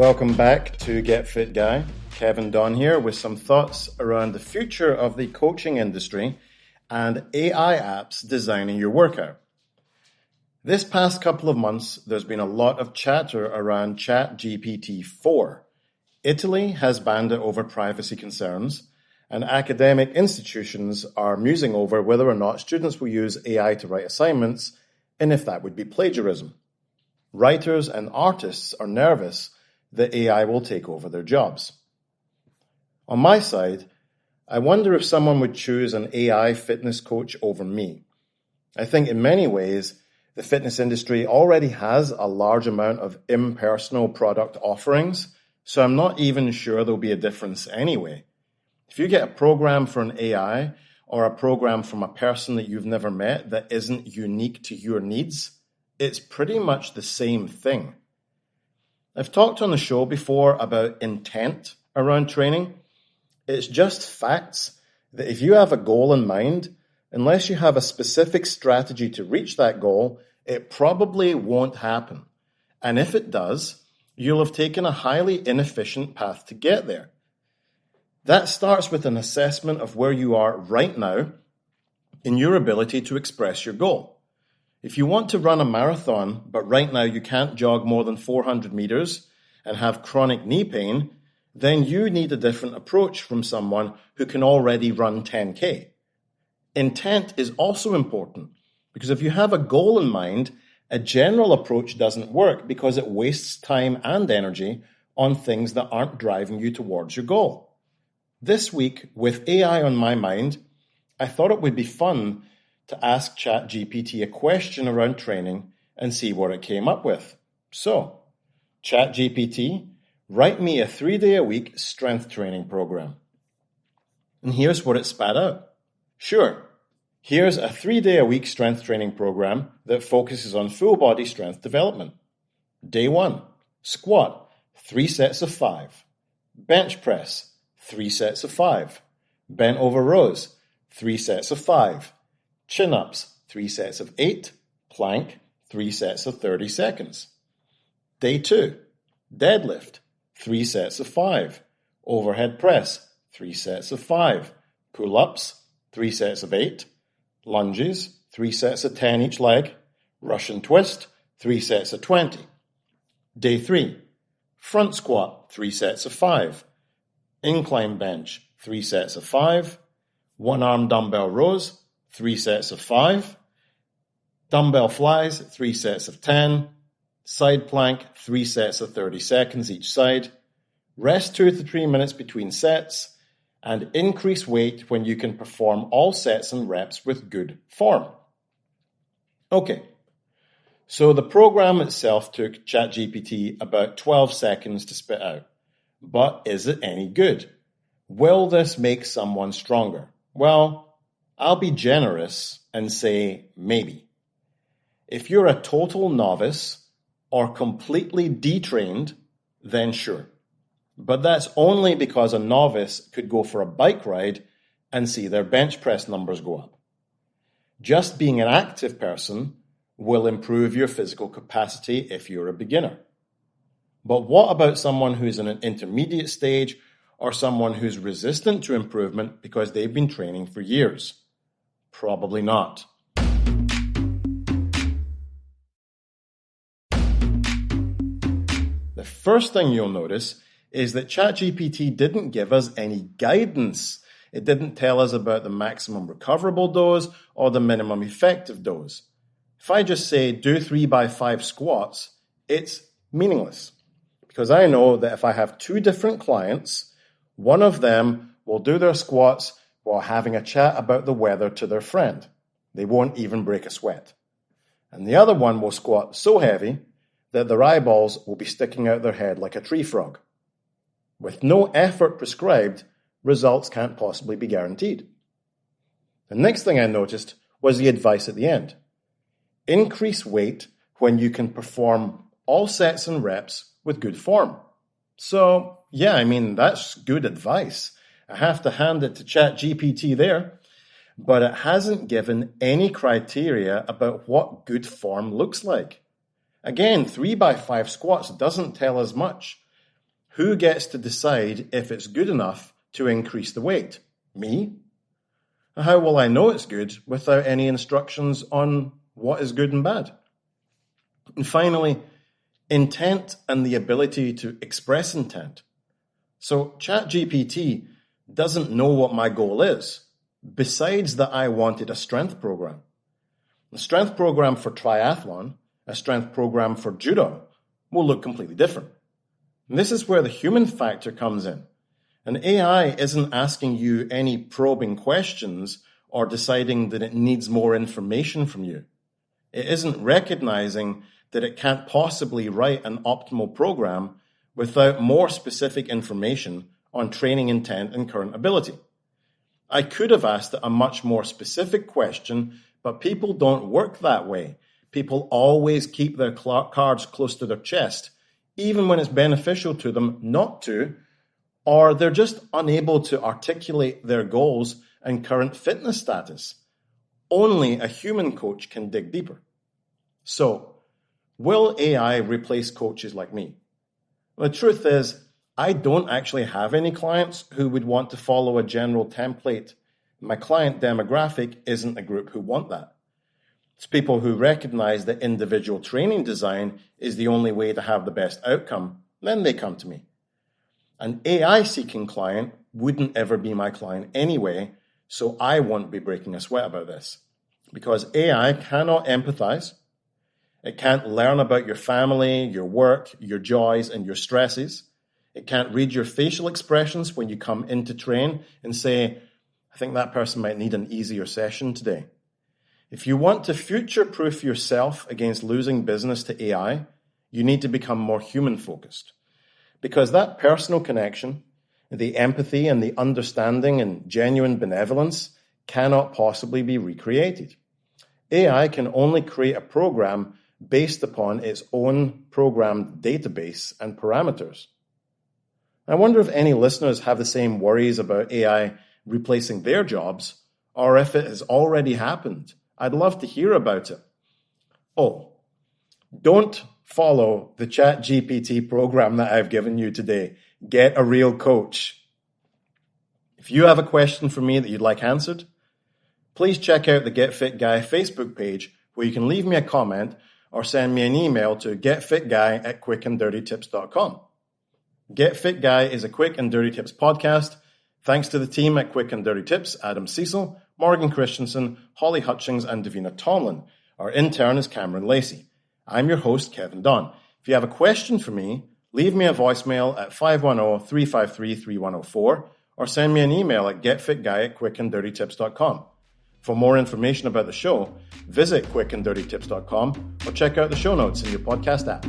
Welcome back to Get Fit Guy. Kevin Dunn here with some thoughts around the future of the coaching industry and AI apps designing your workout. This past couple of months, there's been a lot of chatter around Chat GPT 4. Italy has banned it over privacy concerns, and academic institutions are musing over whether or not students will use AI to write assignments and if that would be plagiarism. Writers and artists are nervous that AI will take over their jobs. On my side, I wonder if someone would choose an AI fitness coach over me. I think in many ways, the fitness industry already has a large amount of impersonal product offerings, so I'm not even sure there'll be a difference anyway. If you get a program for an AI or a program from a person that you've never met that isn't unique to your needs, it's pretty much the same thing. I've talked on the show before about intent around training. It's just facts that if you have a goal in mind, unless you have a specific strategy to reach that goal, it probably won't happen. And if it does, you'll have taken a highly inefficient path to get there. That starts with an assessment of where you are right now in your ability to express your goal. If you want to run a marathon, but right now you can't jog more than 400 meters and have chronic knee pain, then you need a different approach from someone who can already run 10K. Intent is also important because if you have a goal in mind, a general approach doesn't work because it wastes time and energy on things that aren't driving you towards your goal. This week, with AI on my mind, I thought it would be fun to ask Chat GPT a question around training and see what it came up with. So, Chat GPT, write me a 3-day-a-week strength training program. And here's what it spat out. Sure, here's a 3-day-a-week strength training program that focuses on full body strength development. Day 1, squat, 3 sets of 5. Bench press, 3 sets of 5. Bent over rows, 3 sets of 5. Chin-ups, 3 sets of 8. Plank, 3 sets of 30 seconds. Day 2, deadlift, 3 sets of 5. Overhead press, 3 sets of 5. Pull-ups, 3 sets of 8. Lunges, 3 sets of 10 each leg. Russian twist, 3 sets of 20. Day 3, front squat, 3 sets of 5. Incline bench, 3 sets of 5. One-arm dumbbell rows, 3 sets of 5. Dumbbell flies, 3 sets of 10. Side plank, 3 sets of 30 seconds each side. Rest 2 to 3 minutes between sets. And increase weight when you can perform all sets and reps with good form. Okay, so the program itself took ChatGPT about 12 seconds to spit out. But is it any good? Will this make someone stronger? Well, I'll be generous and say maybe. If you're a total novice or completely detrained, then sure. But that's only because a novice could go for a bike ride and see their bench press numbers go up. Just being an active person will improve your physical capacity if you're a beginner. But what about someone who's in an intermediate stage or someone who's resistant to improvement because they've been training for years? Probably not. The first thing you'll notice is that ChatGPT didn't give us any guidance. It didn't tell us about the maximum recoverable dose or the minimum effective dose. If I just say do 3x5 squats, it's meaningless. Because I know that if I have 2 different clients, one of them will do their squats while having a chat about the weather to their friend. They won't even break a sweat. And the other one will squat so heavy that their eyeballs will be sticking out their head like a tree frog. With no effort prescribed, results can't possibly be guaranteed. The next thing I noticed was the advice at the end. Increase weight when you can perform all sets and reps with good form. So, yeah, that's good advice. I have to hand it to ChatGPT there. But it hasn't given any criteria about what good form looks like. Again, 3x5 squats doesn't tell us much. Who gets to decide if it's good enough to increase the weight? Me? How will I know it's good without any instructions on what is good and bad? And finally, intent and the ability to express intent. So Chat GPT doesn't know what my goal is, besides that I wanted a strength program. A strength program for triathlon, a strength program for judo, will look completely different. And this is where the human factor comes in. An AI isn't asking you any probing questions or deciding that it needs more information from you. It isn't recognizing that it can't possibly write an optimal program without more specific information on training intent and current ability. I could have asked it a much more specific question, but people don't work that way. People always keep their cards close to their chest, even when it's beneficial to them not to, or they're just unable to articulate their goals and current fitness status. Only a human coach can dig deeper. So, will AI replace coaches like me? The truth is, I don't actually have any clients who would want to follow a general template. My client demographic isn't a group who want that. It's people who recognize that individual training design is the only way to have the best outcome. Then they come to me. An AI-seeking client wouldn't ever be my client anyway, so I won't be breaking a sweat about this. Because AI cannot empathize. It can't learn about your family, your work, your joys, and your stresses. It can't read your facial expressions when you come in to train and say, I think that person might need an easier session today. If you want to future-proof yourself against losing business to AI, you need to become more human-focused. Because that personal connection, the empathy and the understanding and genuine benevolence cannot possibly be recreated. AI can only create a program based upon its own programmed database and parameters. I wonder if any listeners have the same worries about AI replacing their jobs, or if it has already happened. I'd love to hear about it. Oh, don't follow the Chat GPT program that I've given you today. Get a real coach. If you have a question for me that you'd like answered, please check out the Get Fit Guy Facebook page where you can leave me a comment or send me an email to getfitguy@quickanddirtytips.com. Get Fit Guy is a Quick and Dirty Tips podcast. Thanks to the team at Quick and Dirty Tips, Adam Cecil, Morgan Christensen, Holly Hutchings, and Davina Tomlin. Our intern is Cameron Lacey. I'm your host, Kevin Dunn. If you have a question for me, leave me a voicemail at 510-353-3104 or send me an email at getfitguy@quickanddirtytips.com. For more information about the show, visit quickanddirtytips.com or check out the show notes in your podcast app.